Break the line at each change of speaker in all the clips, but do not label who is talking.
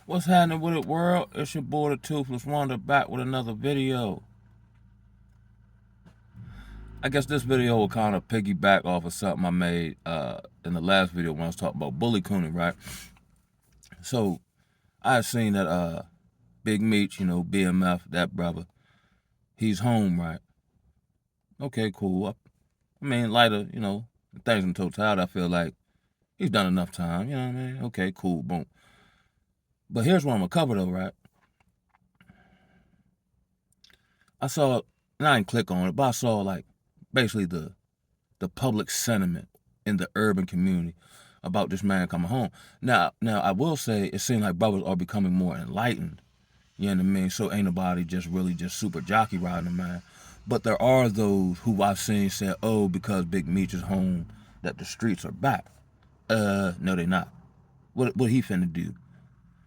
What's happening with it, world? It's your boy, the Toothless Wonder, back with another video. I guess this video will kind of piggyback off of something I made in the last video when I was talking about bully cooning, right? So I had seen that Big Meech, BMF, that brother, he's home, right? Okay, cool. I mean, lighter, things in totality, I feel like he's done enough time, you know what I mean? Okay, cool, boom. But here's what I'm gonna cover though, right? I saw, and I didn't click on it, but I saw like basically the public sentiment in the urban community about this man coming home. Now I will say it seems like brothers are becoming more enlightened. You know what I mean? So ain't nobody just really just super jockey riding the man. But there are those who I've seen say, oh, because Big Meech is home, that the streets are back. No, they not. What he finna do?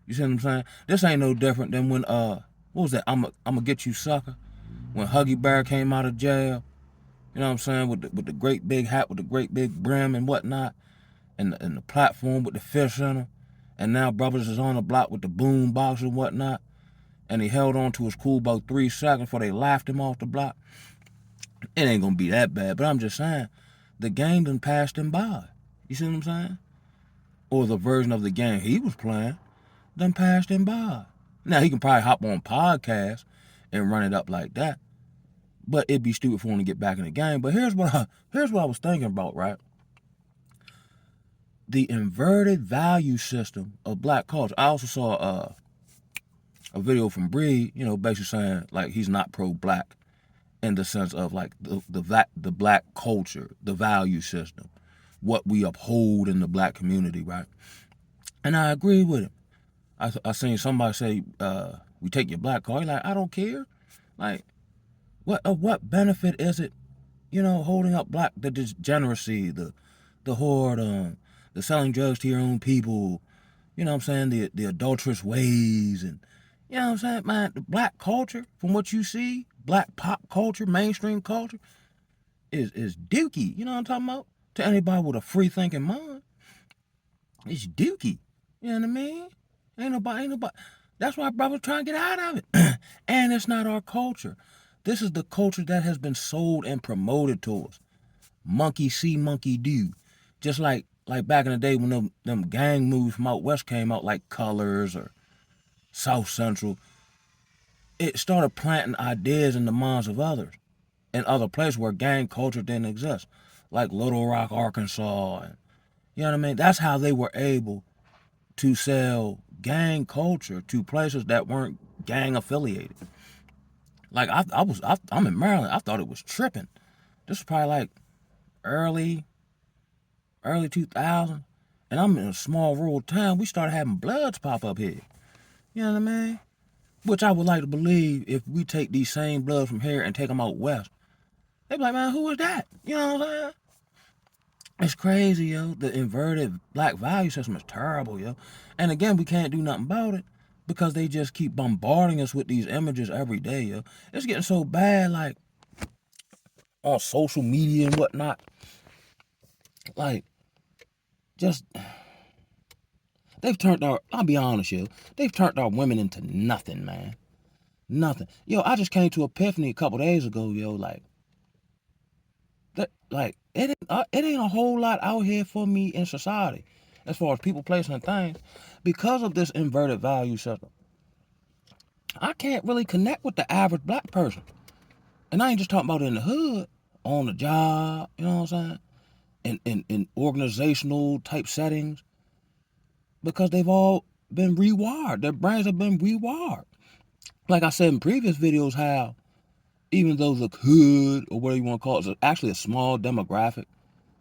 You see what I'm saying? This ain't no different than when what was that? I'ma get you sucker. When Huggy Bear came out of jail, you know what I'm saying, with the great big hat with the great big brim and whatnot, and the platform with the fish in it, and now brothers is on the block with the boom box and whatnot, and he held on to his cool about 3 seconds before they laughed him off the block. It ain't gonna be that bad, but I'm just saying, the game done passed him by. You see what I'm saying? Or the version of the game he was playing done passed him by. Now he can probably hop on podcasts and run it up like that, but it'd be stupid for him to get back in the game. But here's what I was thinking about, right? The inverted value system of black culture. I also saw a video from Breed, basically saying like he's not pro-black in the sense of like the black culture, the value system, what we uphold in the black community, right? And I agree with him. I seen somebody say, "We take your black card." He's like, I don't care. Like, what benefit is it, holding up black the degeneracy, the whoredom, the selling drugs to your own people, you know what I'm saying, the adulterous ways, and you know what I'm saying, man, the black culture, from what you see, black pop culture, mainstream culture, is dookie, you know what I'm talking about? To anybody with a free thinking mind, it's dookie. You know what I mean? Ain't nobody. That's why brothers trying to get out of it. And it's not our culture. This is the culture that has been sold and promoted to us. Monkey see, monkey do. Just like back in the day when them gang movies from out west came out, like Colors or South Central, it started planting ideas in the minds of others in other places where gang culture didn't exist, like Little Rock, Arkansas, and you know what I mean. That's how they were able to sell gang culture to places that weren't gang affiliated. Like I'm in Maryland. I thought it was tripping. This was probably like early 2000, and I'm in a small rural town. We started having Bloods pop up here. You know what I mean? Which I would like to believe if we take these same Bloods from here and take them out west, they be like, man, who is that? You know what I'm saying? It's crazy, yo. The inverted black value system is terrible, yo. And again, we can't do nothing about it because they just keep bombarding us with these images every day, yo. It's getting so bad, like on social media and whatnot. Like, just they've turned our. I'll be honest, yo. They've turned our women into nothing, man. Nothing, yo. I just came to epiphany a couple days ago, yo. Like it ain't a whole lot out here for me in society, as far as people, places, and things, because of this inverted value system. I can't really connect with the average black person, and I ain't just talking about in the hood, on the job. You know what I'm saying? In organizational type settings, because they've all been rewired. Their brains have been rewired. Like I said in previous videos, how even though the hood, or whatever you want to call it, is actually a small demographic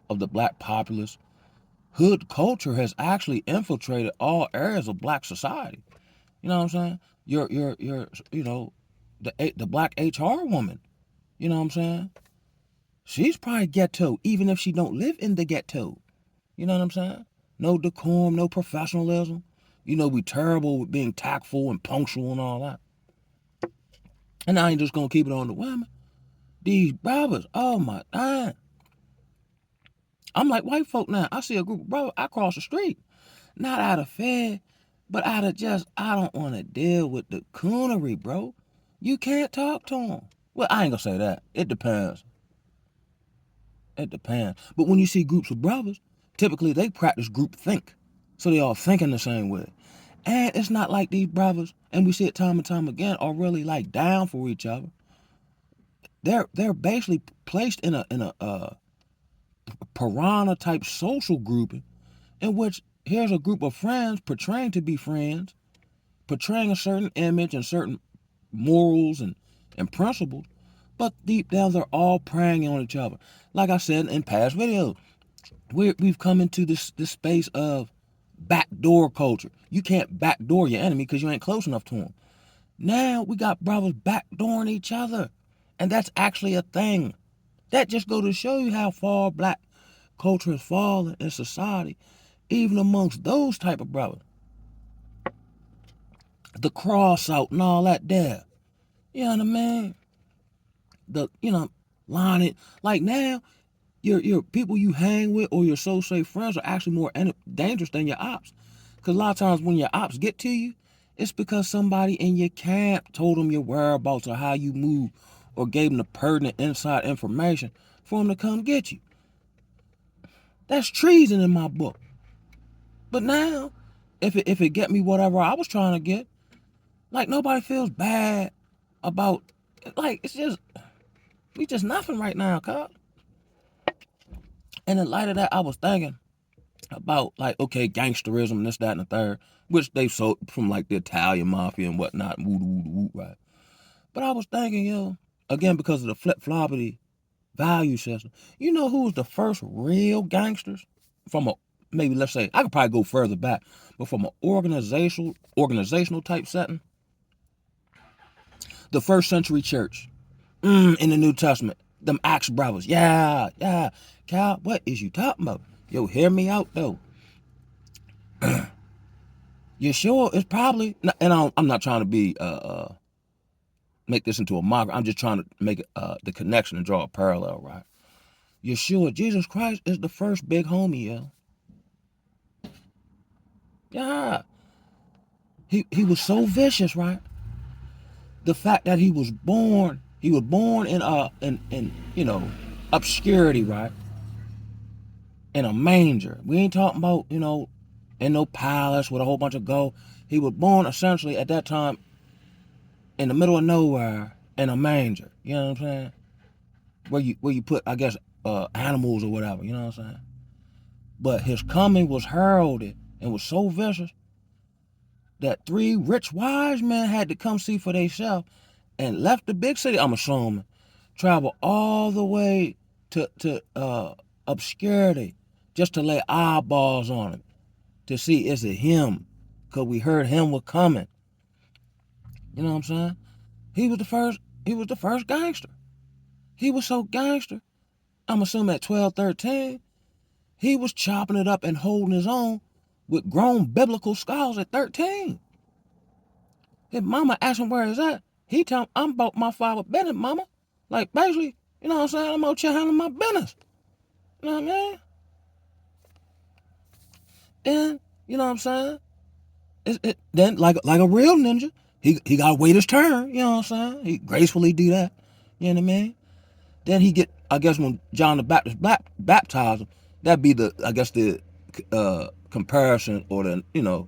of the black populace, hood culture has actually infiltrated all areas of black society. You know what I'm saying? Your the black HR woman. You know what I'm saying? She's probably ghetto, even if she don't live in the ghetto. You know what I'm saying? No decorum, no professionalism. We terrible with being tactful and punctual and all that. And I ain't just gonna keep it on the women. These brothers, oh my God. I'm like white folk now. I see a group of brothers, I cross the street, not out of fear, But I don't want to deal with the coonery, bro. You can't talk to them. Well, I ain't gonna say that. It depends. It depends. But when you see groups of brothers, typically they practice group think. So they all thinking the same way. And it's not like these brothers, and we see it time and time again, are really like down for each other. They're basically placed in a piranha type social grouping in which here's a group of friends portraying to be friends, portraying a certain image and certain morals and principles, but deep down they're all preying on each other. Like I said in past videos, we've come into this space of backdoor culture. You can't backdoor your enemy because you ain't close enough to him. Now we got brothers backdooring each other, and that's actually a thing. That just go to show you how far black culture has fallen in society, even amongst those type of brothers. The cross out and all that there. You know what I mean? Line it. Like now, your people you hang with or your so-say friends are actually more dangerous than your ops. Because a lot of times when your ops get to you, it's because somebody in your camp told them your whereabouts or how you move or gave them the pertinent inside information for them to come get you. That's treason in my book. But now, if it get me whatever I was trying to get, like nobody feels bad about, like we just nothing right now, cuz. And in light of that, I was thinking about like, okay, gangsterism and this, that, and the third, which they sold from like the Italian mafia and whatnot, woo, right? But I was thinking, again, because of the flip-floppity value system, you know who was the first real gangsters from a, maybe let's say, I could probably go further back, but from an organizational type setting? The first century church, in the New Testament, them Acts brothers, yeah. Cal, what is you talking about? Yo, hear me out though. Yeshua is probably, and I'm not trying to be make this into a mockery. I'm just trying to make the connection and draw a parallel, right? Yeshua, Jesus Christ, is the first big homie, yo. Yeah, he was so vicious, right? The fact that he was born in obscurity, right? In a manger. We ain't talking about in no palace with a whole bunch of gold. He was born essentially at that time in the middle of nowhere in a manger. You know what I'm saying? Where you put, I guess, animals or whatever. You know what I'm saying? But his coming was heralded and was so vicious that 3 rich wise men had to come see for themselves and left the big city, I'm assuming, travel all the way to obscurity just to lay eyeballs on him to see is it him, because we heard him was coming. You know what I'm saying? He was the first gangster. He was so gangster, I'm assuming at 12, 13, he was chopping it up and holding his own with grown biblical scholars at 13. His mama asked him where he's at. He tell him, I'm about my father business, mama. Like, basically, you know what I'm saying? I'm out here handling my business. You know what I mean? And, you know what I'm saying? Then, like a real ninja, he got to wait his turn. You know what I'm saying? He gracefully do that. You know what I mean? Then he get, I guess, when John the Baptist baptized him, that'd be the comparison or the,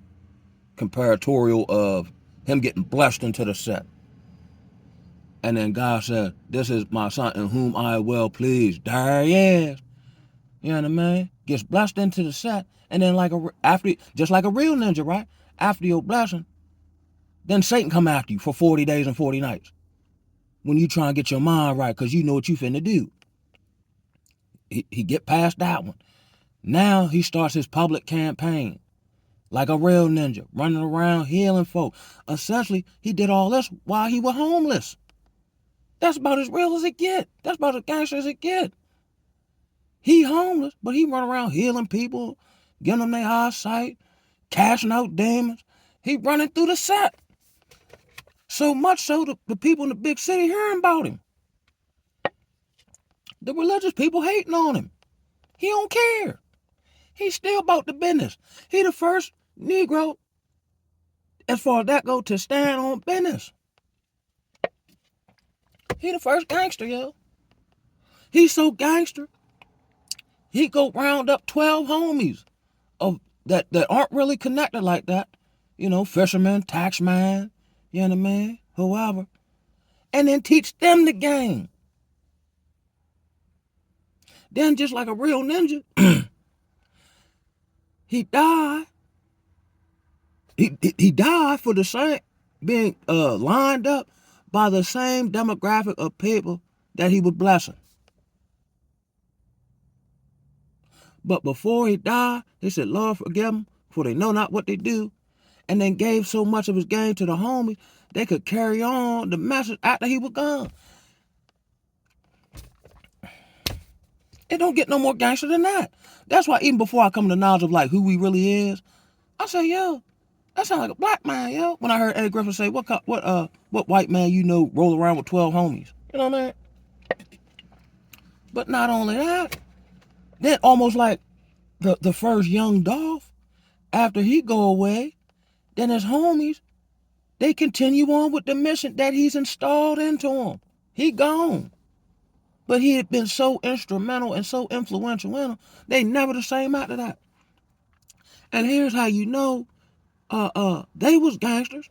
comparatorial of him getting blessed into the set. And then God said, this is my son in whom I am well pleased. There he is. You know what I mean? Gets blessed into the set. And then just like a real ninja, right? After your blessing, then Satan come after you for 40 days and 40 nights. When you try and get your mind right, because you know what you finna do. He get past that one. Now he starts his public campaign. Like a real ninja, running around healing folk. Essentially, he did all this while he was homeless. That's about as real as it get. That's about as gangster as it get. He homeless, but he run around healing people, getting them their eyesight, cashing out demons. He running through the set. So much so the people in the big city hearing about him. The religious people hating on him. He don't care. He's still about the business. He the first Negro as far as that go, to stand on business. He the first gangster, yo. He's so gangster, he go round up 12 homies of that aren't really connected like that. You know, fisherman, taxman, you know what I mean? Whoever. And then teach them the game. Then just like a real ninja, he died. He died for the same, being lined up by the same demographic of people that he was blessing. But before he died, he said, Lord, forgive them, for they know not what they do. And then gave so much of his game to the homies, they could carry on the message after he was gone. It don't get no more gangster than that. That's why even before I come to the knowledge of like who he really is, I say, yo, that sounds like a black man, yo. When I heard Eddie Griffin say, what white man you know roll around with 12 homies? You know what I mean? But not only that, then almost like the first young Dolph, after he go away, then his homies, they continue on with the mission that he's installed into them. He gone. But he had been so instrumental and so influential in them, they never the same after that. And here's how you know they was gangsters.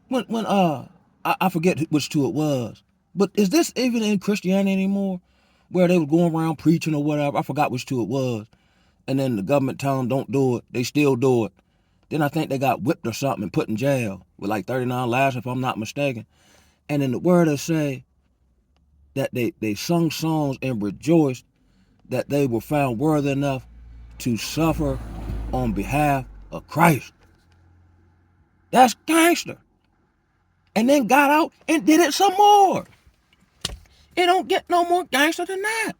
When I forget which two it was. But is this even in Christianity anymore? Where they was going around preaching or whatever. I forgot which two it was. And then the government tell them don't do it. They still do it. Then I think they got whipped or something and put in jail with like 39 lashes if I'm not mistaken. And in the word they say that they sung songs and rejoiced that they were found worthy enough to suffer on behalf of Christ. That's gangster. And then got out and did it some more. It don't get no more gangster than that.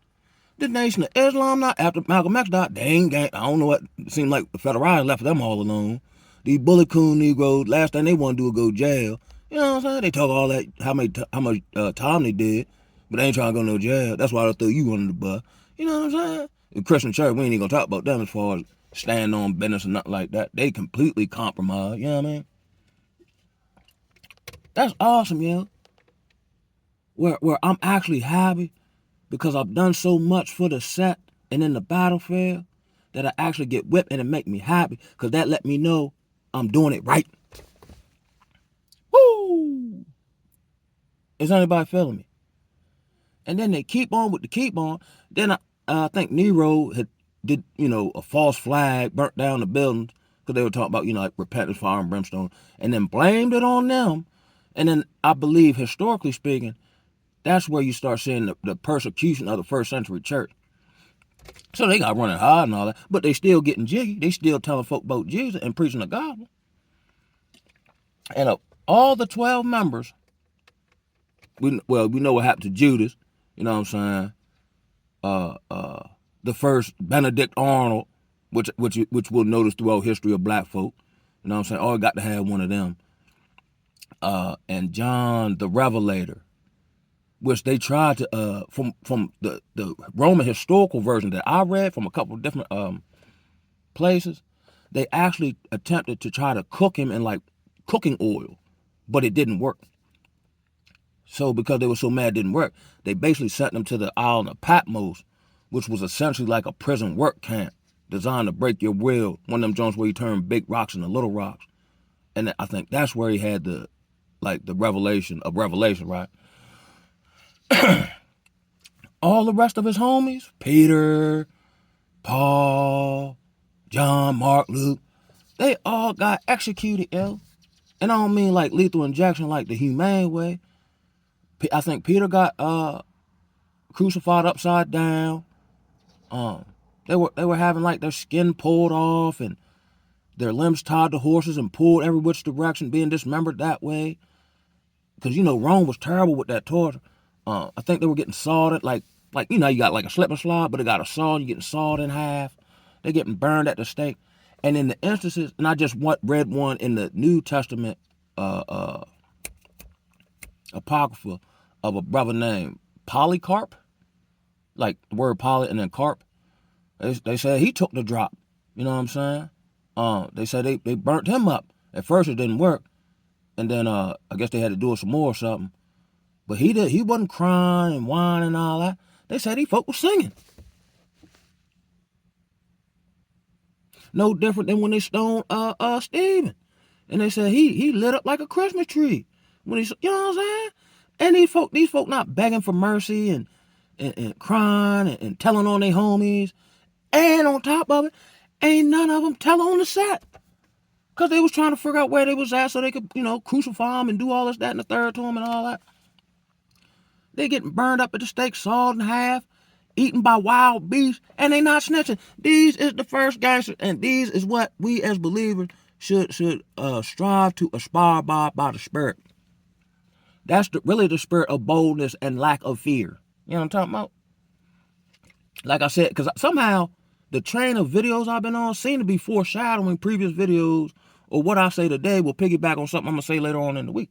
The Nation of Islam now, after Malcolm X died, they ain't gang. I don't know what, it seemed like the Federalists left them all alone. These bully coon Negroes, last thing they want to do is go to jail. You know what I'm saying? They talk all that, how much time they did, but they ain't trying to go no jail. That's why they throw you under the bus. You know what I'm saying? The Christian church, we ain't even gonna talk about them as far as standing on business and nothing like that. They completely compromised, you know what I mean? That's awesome, yo. Where I'm actually happy because I've done so much for the set and in the battlefield that I actually get whipped and it make me happy because that let me know I'm doing it right. Woo! Is anybody feeling me? And then they keep on with the keep on. Then I think Nero did, a false flag, burnt down the buildings because they were talking about, like repentance, fire, and brimstone, and then blamed it on them. And then I believe, historically speaking, that's where you start seeing the persecution of the first century church. So they got running hard and all that, but they still getting jiggy. They still telling folk about Jesus and preaching the gospel. And of all the 12 members, we know what happened to Judas. You know what I'm saying? The first Benedict Arnold, which we'll notice throughout history of black folk. You know what I'm saying? All got to have one of them. And John the Revelator, which they tried to from the Roman historical version that I read from a couple of different places, they actually attempted to try to cook him in like cooking oil, but it didn't work. So because they were so mad it didn't work, they basically sent them to the island of Patmos, which was essentially like a prison work camp designed to break your will. One of them joints where you turn big rocks into little rocks. And I think that's where he had the revelation of Revelation, right? All the rest of his homies, Peter, Paul, John, Mark, Luke, they all got executed, yo. And I don't mean like lethal injection like the humane way. I think Peter got crucified upside down. They were having like their skin pulled off and their limbs tied to horses and pulled every which direction, being dismembered that way. Because Rome was terrible with that torture. I think they were getting sawed like you got like a slip and slide, but it got a saw and you're getting sawed in half. They're getting burned at the stake. And in the instances, and I just read one in the New Testament Apocrypha of a brother named Polycarp, like the word poly and then carp. They said he took the drop. You know what I'm saying? They said they burnt him up At first it didn't work, and then I guess they had to do it some more or something. But he wasn't crying and whining and all that. They said he folk was singing. No different than when they stoned Stephen. And they said he lit up like a Christmas tree. When he, you know what I'm saying? And these folk not begging for mercy and crying and telling on their homies. And on top of it, ain't none of them tell on the set. Because they was trying to figure out where they was at so they could, crucify him and do all this, that, and the third to him and all that. They getting burned up at the stake, sawed in half, eaten by wild beasts, and they not snitching. These is the first gangsters, and these is what we as believers should strive to aspire by the Spirit. That's really the spirit of boldness and lack of fear. You know what I'm talking about? Like I said, because somehow the train of videos I've been on seem to be foreshadowing previous videos, or what I say today will piggyback on something I'm going to say later on in the week.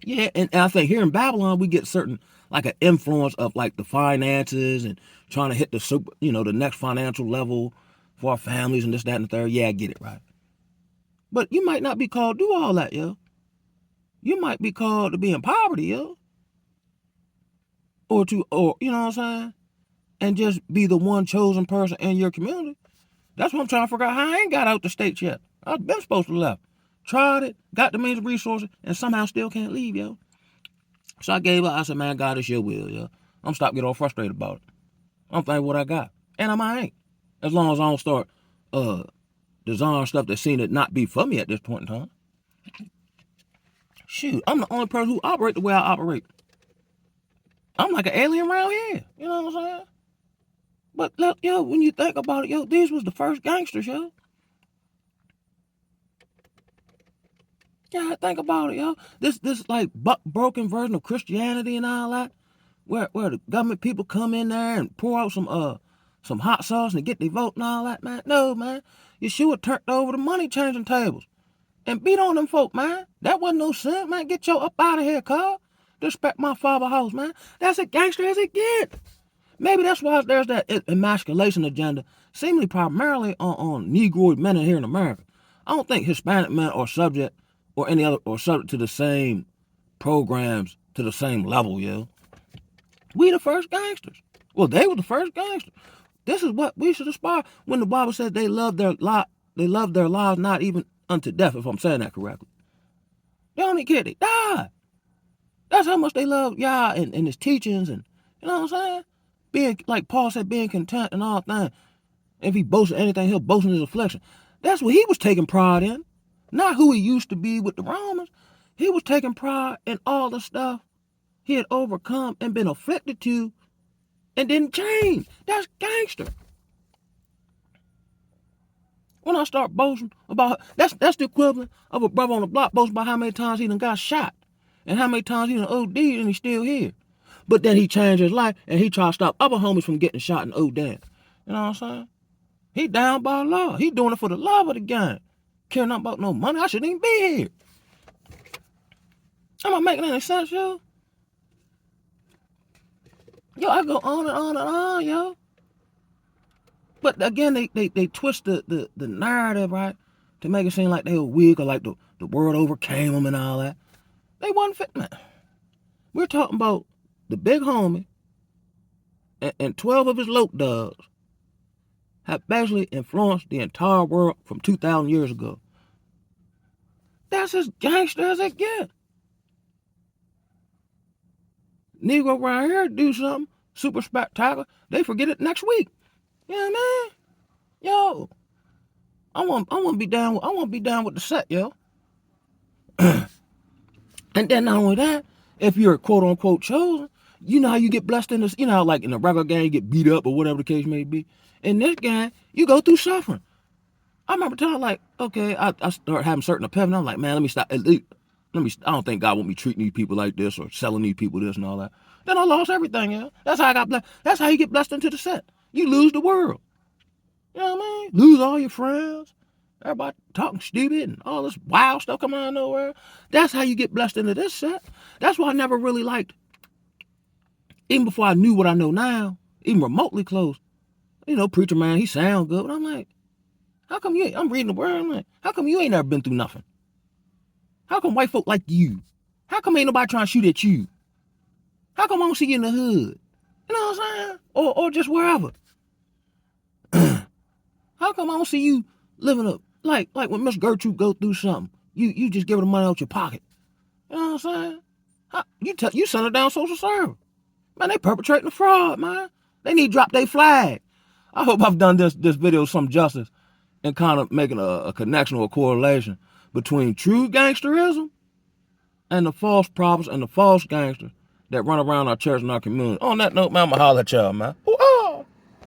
Yeah, and I think here in Babylon, we get certain, like an influence of like the finances and trying to hit the super, the next financial level for our families and this, that, and the third. Yeah, I get it, right? But you might not be called to do all that, yo. You might be called to be in poverty, yo. Or you know what I'm saying? And just be the one chosen person in your community. That's what I'm trying to figure out how I ain't got out the States yet. I've been supposed to left. Tried it, got the means of resources, and somehow still can't leave, yo. So I gave up. I said, man, God, it's your will, yo. I'm stop getting all frustrated about it. I'm thinking what I got. And I ain't. As long as I don't start desiring stuff that seem to not be for me at this point in time. Shoot, I'm the only person who operate the way I operate. I'm like an alien around here. You know what I'm saying? But look, yo, when you think about it, yo, these was the first gangsters, yo. Yeah, think about it, yo. This like broken version of Christianity and all that, where the government people come in there and pour out some hot sauce and get their vote and all that, man. No, man. Yeshua turned over the money changing tables and beat on them folk, man. That wasn't no sin, man. Get your up out of here, cuz. Respect my father's house, man. That's as gangster as it get. Maybe that's why there's that emasculation agenda, seemingly primarily on Negroid men here in America. I don't think Hispanic men are subject or any other or subject to the same programs to the same level, yo. We the first gangsters. Well, they were the first gangsters. This is what we should aspire. When the Bible says they love their lives not even unto death, if I'm saying that correctly. They don't even care, they died. That's how much they love Yah and his teachings, and you know what I'm saying? Being, like Paul said, being content in all things. If he boasts in anything, he'll boast in his affliction. That's what he was taking pride in. Not who he used to be with the Romans. He was taking pride in all the stuff he had overcome and been afflicted to and didn't change. That's gangster. When I start boasting about, that's the equivalent of a brother on the block boasting about how many times he done got shot and how many times he done OD'd and he's still here. But then he changed his life and he tried to stop other homies from getting shot and OD'd. You know what I'm saying? He down by law. He doing it for the love of the game. Care nothing about no money. I shouldn't even be here. Am I making any sense, yo? Yo, I go on and on and on, yo. But again, they twist the narrative, right? To make it seem like they were weak or like the world overcame them and all that. They wasn't fit, man. We're talking about the big homie and 12 of his lope dogs have basically influenced the entire world from 2,000 years ago. That's as gangster as it gets. Negro around here do something super spectacular, they forget it next week. You know what I mean? Yo, I want to be down with the set, yo. And then not only that, if you're quote unquote chosen, you know how you get blessed in this, you know how like in a regular game you get beat up or whatever the case may be. In this game, you go through suffering. I remember telling like, okay, I start having certain epiphany. I'm like, man, let me stop. I don't think God want me treating these people like this or selling these people this and all that. Then I lost everything, yo. That's how I got blessed. That's how you get blessed into the set. You lose the world. You know what I mean? Lose all your friends. Everybody talking stupid and all this wild stuff coming out of nowhere. That's how you get blessed into this set. That's why I never really liked, even before I knew what I know now, even remotely close. You know, preacher man, he sound good. But I'm like, How come you ain't, I'm reading the word, I'm like, how come you ain't never been through nothing? How come white folk like you? How come ain't nobody trying to shoot at you? How come I don't see you in the hood? You know what I'm saying? Or just wherever. How come I don't see you living up like when Miss Gertrude go through something, you just give her the money out your pocket. You know what I'm saying? You send her down social service. Man, they perpetrating the fraud, man. They need to drop their flag. I hope I've done this video some justice and kind of making a connection or a correlation between true gangsterism and the false prophets and the false gangsters that run around our church and our community. On that note, man, I'ma holler at y'all, man.